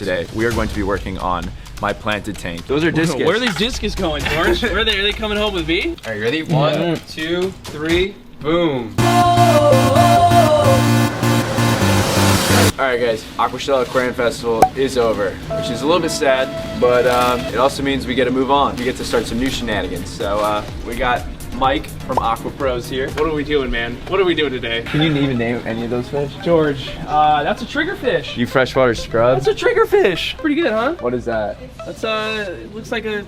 today we are going to be working on my planted tank. Those are discus. Where are these discus going, George? Are they coming home with me? All right, you ready? 1, 2, 3, boom. Alright guys, Aquashell Aquarium Festival is over, which is a little bit sad, but it also means we get to move on. We get to start some new shenanigans. So we got Mike from Aqua Pros here. What are we doing, man? What are we doing today? Can you even name any of those fish? George, that's a triggerfish. You freshwater scrub? That's a triggerfish. Pretty good, huh? What is that? That's it looks like a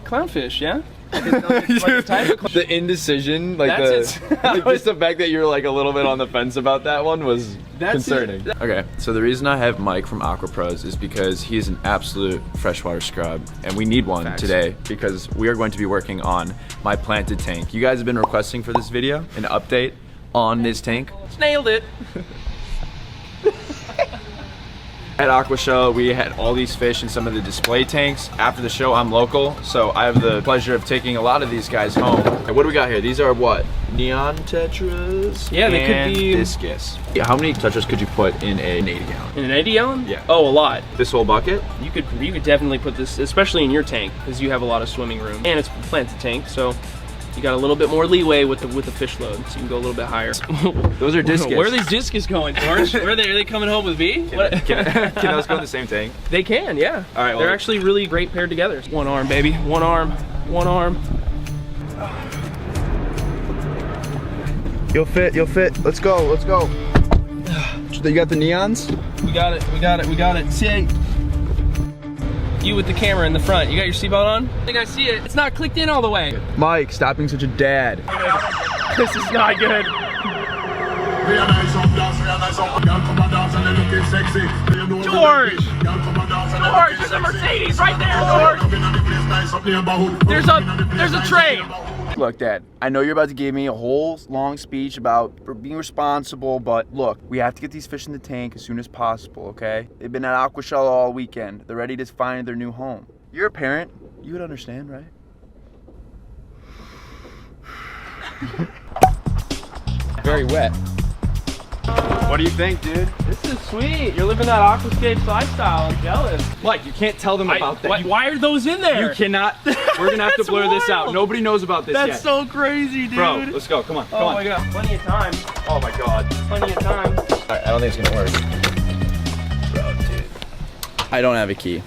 clownfish, yeah? It's like a type of the indecision, like just the fact that you're like a little bit on the fence about that one was concerning. Okay, so the reason I have Mike from Aqua Pros is because he is an absolute freshwater scrub, and we need one today because we are going to be working on my planted tank. You guys have been requesting for this video an update on this tank. Nailed it. At Aquashell, we had all these fish in some of the display tanks. After the show, I'm local, so I have the pleasure of taking a lot of these guys home. And what do we got here? These are what? Neon tetras? Yeah, they could be discus. Yeah, how many tetras could you put in an 80 gallon? In an 80 gallon? Yeah. Oh, a lot. This whole bucket? You could definitely put this, especially in your tank, because you have a lot of swimming room. And it's a planted tank, so you got a little bit more leeway with the fish load, so you can go a little bit higher. Those are discus. Where are these discus going, George? Are they coming home with me? Can those go in the same tank? They can, yeah. All right, well, they're actually really great paired together. One arm, baby. One arm. One arm. You'll fit. You'll fit. Let's go. Let's go. You got the neons? We got it. We got it. We got it. See. You with the camera in the front. You got your seatbelt on? I think I see it. It's not clicked in all the way. Mike, stop being such a dad. This is not good. George! George, there's a Mercedes right there, George! There's a train! Look, Dad, I know you're about to give me a whole long speech about being responsible, but look, we have to get these fish in the tank as soon as possible, okay? They've been at Aquashell all weekend. They're ready to find their new home. You're a parent. You would understand, right? Very wet. What do you think, dude? This is sweet. You're living that aquascapes lifestyle. I'm jealous. Mike, you can't tell them about that. Why are those in there? You cannot. We're gonna have to blur this out. Nobody knows about this yet. That's so crazy, dude. Bro, let's go. Come on. Come on. Oh my god. Plenty of time. Oh my god. Plenty of time. I don't think it's gonna work. Bro, dude. I don't have a key.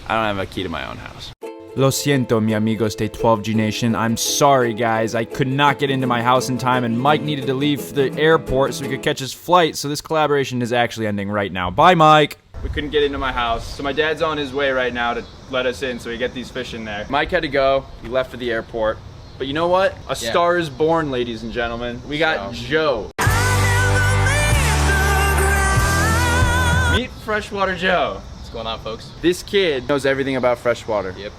I don't have a key to my own house. Lo siento, mi amigos de 12G Nation. I'm sorry, guys. I could not get into my house in time, and Mike needed to leave for the airport so he could catch his flight, so this collaboration is actually ending right now. Bye, Mike. We couldn't get into my house, so my dad's on his way right now to let us in so we get these fish in there. Mike had to go. He left for the airport. But you know what? A star is born, ladies and gentlemen. We got Joe. Meet Freshwater Joe. What's going on, folks? This kid knows everything about freshwater. Yep.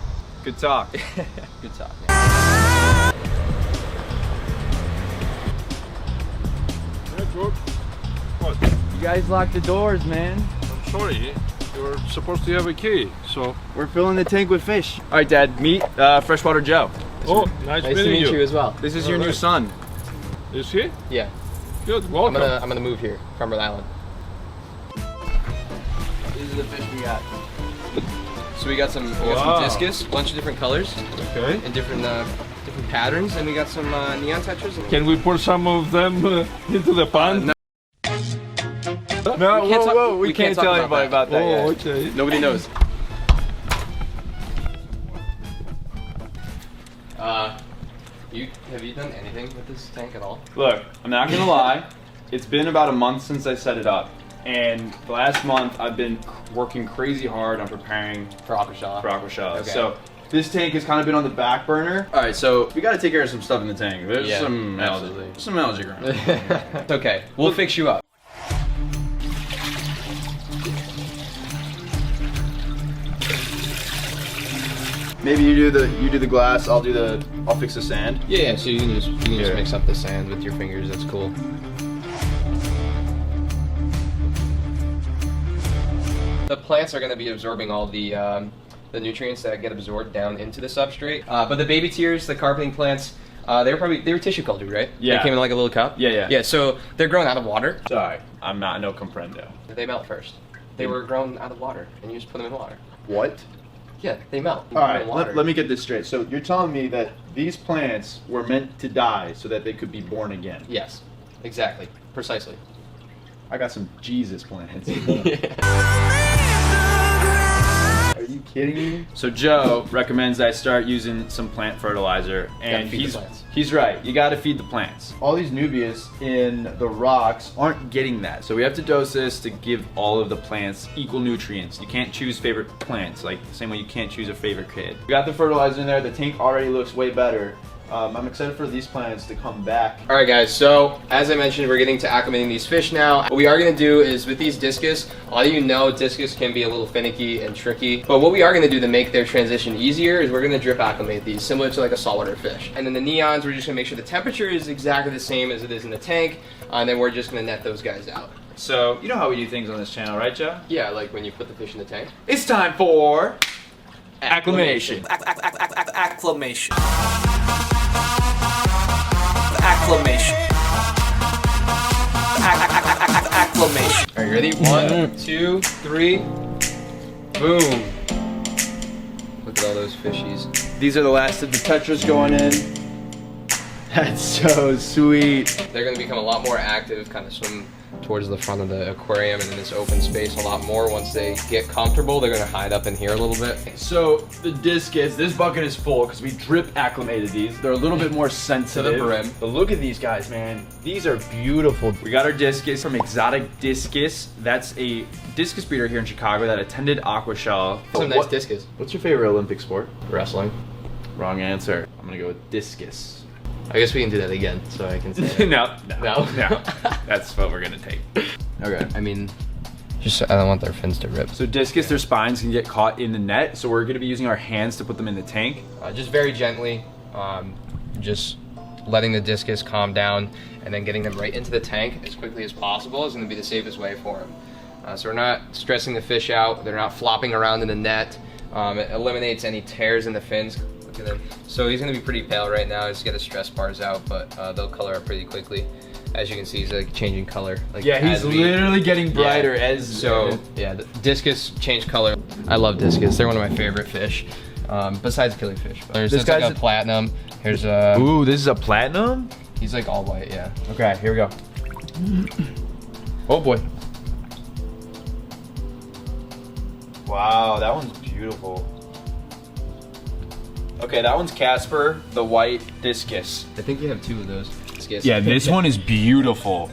Good talk. Good talk. You guys locked the doors, man. I'm sorry, you're supposed to have a key, so. We're filling the tank with fish. All right, Dad, meet Freshwater Joe. Oh, nice Nice to meeting meet you as well. This is your new son. Is he? Yeah. Good, welcome. I'm gonna move here from Rhode Island. These are the fish we got. So we got some Wow. discus, a bunch of different colors Okay. and different patterns, and we got some neon tetras. Can we put some of them into the pan? No. No, We can't talk- whoa, we we can't can't tell talk anybody about that Oh, yet. okay. Nobody knows. Have you done anything with this tank at all? Look, I'm not gonna lie. It's been about a month since I set it up. And the last month, I've been working crazy hard on preparing For Aquashell. for Aquashell. Okay. So this tank has kind of been on the back burner. All right, so we got to take care of some stuff in the tank. There's Yeah, some algae. absolutely. Some algae growing. It's okay. We'll fix you up. Maybe you do the glass. I'll fix the sand. Yeah. So you can just Here. mix up the sand with your fingers. That's cool. The plants are going to be absorbing all the nutrients that get absorbed down into the substrate. But the baby tiers, the carpeting plants, they were tissue cultured, right? Yeah. They came in like a little cup. Yeah, yeah. Yeah. So they're growing out of water. Sorry, I'm not no comprendo. They melt first. They were grown out of water, and you just put them in water. What? Yeah, they melt. All right, let me get this straight. So you're telling me that these plants were meant to die so that they could be born again? Yes, exactly, precisely. I got some Jesus plants. Are you kidding me? So Joe recommends I start using some plant fertilizer, and he's right. You got to feed the plants. All these nubias in the rocks aren't getting that, so we have to dose this to give all of the plants equal nutrients. You can't choose favorite plants, like the same way you can't choose a favorite kid. We got the fertilizer in there. The tank already looks way better. I'm excited for these plants to come back. All right, guys, so as I mentioned, we're getting to acclimating these fish now. What we are gonna do is with these discus, a lot of you know discus can be a little finicky and tricky, but what we are gonna do to make their transition easier is we're gonna drip acclimate these, similar to like a saltwater fish. And then the neons, we're just gonna make sure the temperature is exactly the same as it is in the tank, and then we're just gonna net those guys out. So, you know how we do things on this channel, right, Joe? Yeah, like when you put the fish in the tank. It's time for acclimation. Acclimation. Acclimation. Acclimation. Are you ready? 1, 2, 3. Boom. Look at all those fishies. These are the last of the tetras going in. That's so sweet. They're gonna become a lot more active, kind of swim towards the front of the aquarium and in this open space a lot more. Once they get comfortable, they're gonna hide up in here a little bit. So the discus, this bucket is full because we drip acclimated these. They're a little bit more sensitive. To the brim. But look at these guys, man. These are beautiful. We got our discus from Exotic Discus. That's a discus breeder here in Chicago that attended Aquashell. Some nice discus. What's your favorite Olympic sport? Wrestling. Wrong answer. I'm gonna go with discus. I guess we can do that again, so I can say No. No? That's what we're gonna take. Okay. I mean, just I don't want their fins to rip. So discus, their spines can get caught in the net, so we're gonna be using our hands to put them in the tank. Just very gently, just letting the discus calm down and then getting them right into the tank as quickly as possible is gonna be the safest way for them. So we're not stressing the fish out, they're not flopping around in the net. It eliminates any tears in the fins. Look at him. So he's gonna be pretty pale right now, just get the stress bars out, but they'll color up pretty quickly. As you can see, he's like changing color. Like, yeah, he's literally getting brighter as... So, yeah, the discus changed color. I love discus. They're one of my favorite fish, besides killifish. There's this guy's like a platinum. Here's a... Ooh, this is a platinum? He's like all white, yeah. Okay, here we go. Oh boy. Wow, that one's beautiful. Okay, that one's Casper, the white discus. I think you have 2 of those. Discus. Yeah, this one is beautiful.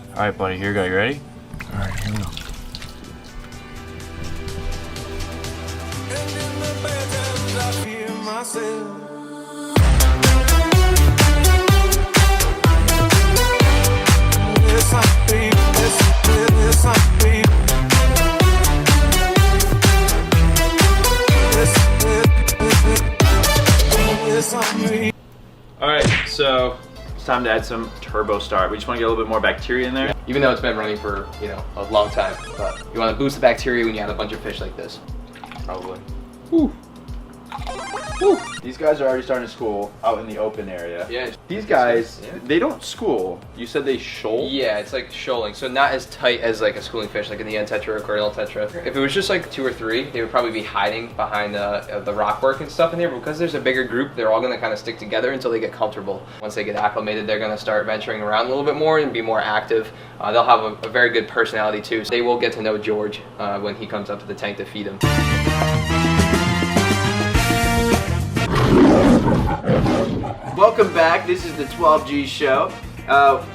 All right, buddy, here we go. You ready? All right, here we go. All right, so it's time to add some turbo start. We just want to get a little bit more bacteria in there. Even though it's been running for, you know, a long time, but you want to boost the bacteria when you add a bunch of fish like this. Probably. Whew. Whew. These guys are already starting to school out in the open area. Yeah. These guys, they don't school. You said they shoal? Yeah, it's like shoaling. So not as tight as like a schooling fish, like in the end tetra or cordial tetra. If it was just like 2 or 3, they would probably be hiding behind the rock work and stuff in here. But because there's a bigger group, they're all gonna kind of stick together until they get comfortable. Once they get acclimated, they're gonna start venturing around a little bit more and be more active. They'll have a very good personality too. So they will get to know George when he comes up to the tank to feed him. Welcome back. This is the 12G show.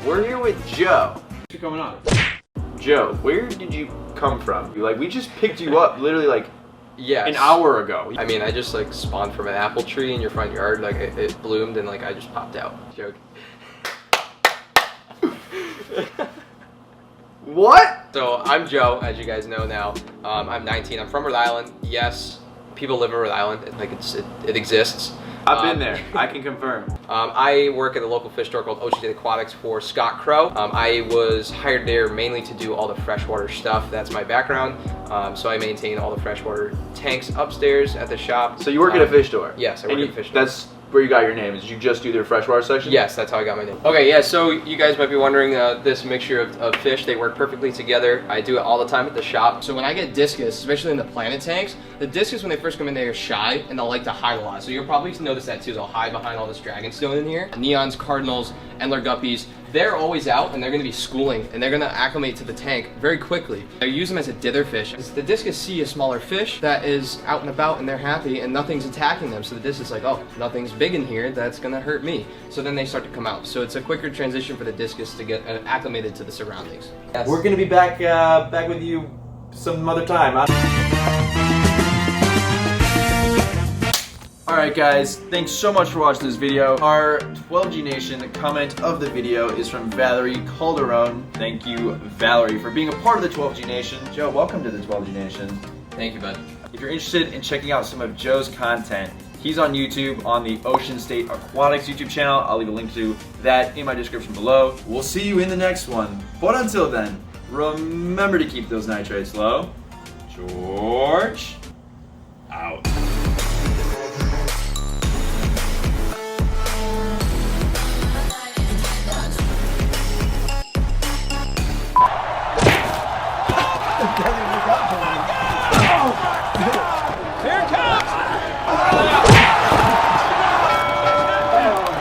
We're here with Joe. What's going on? Joe, where did you come from? We just picked you up literally like an hour ago. I mean, I just like spawned from an apple tree in your front yard. Like it bloomed and like I just popped out. Joke. What? So I'm Joe, as you guys know now. I'm 19. I'm from Rhode Island. Yes, people live in Rhode Island. Like it exists. I've been there. I can confirm. I work at a local fish store called Ocean State Aquatics for Scott Crow. I was hired there mainly to do all the freshwater stuff. That's my background. So I maintain all the freshwater tanks upstairs at the shop. So you work at a fish store? Yes, I work at a fish store. That's where you got your name. Is you just do their freshwater section? Yes, that's how I got my name. Okay, yeah, so you guys might be wondering, this mixture of fish, they work perfectly together. I do it all the time at the shop. So when I get discus, especially in the planet tanks, the discus, when they first come in, they are shy, and they'll like to hide a lot. So you'll probably notice that too. They'll hide behind all this dragonstone in here. Neons, cardinals, Endler guppies, they're always out, and they're gonna be schooling, and they're gonna acclimate to the tank very quickly. I use them as a dither fish. The discus see a smaller fish that is out and about, and they're happy, and nothing's attacking them. So the discus is like, oh, nothing's big in here, that's gonna hurt me. So then they start to come out. So it's a quicker transition for the discus to get acclimated to the surroundings. Yes. We're gonna be back with you some other time. Alright guys, thanks so much for watching this video. Our 12G Nation comment of the video is from Valerie Calderon. Thank you, Valerie, for being a part of the 12G Nation. Joe, welcome to the 12G Nation. Thank you, bud. If you're interested in checking out some of Joe's content, he's on YouTube on the Ocean State Aquatics YouTube channel. I'll leave a link to that in my description below. We'll see you in the next one. But until then, remember to keep those nitrates low. George?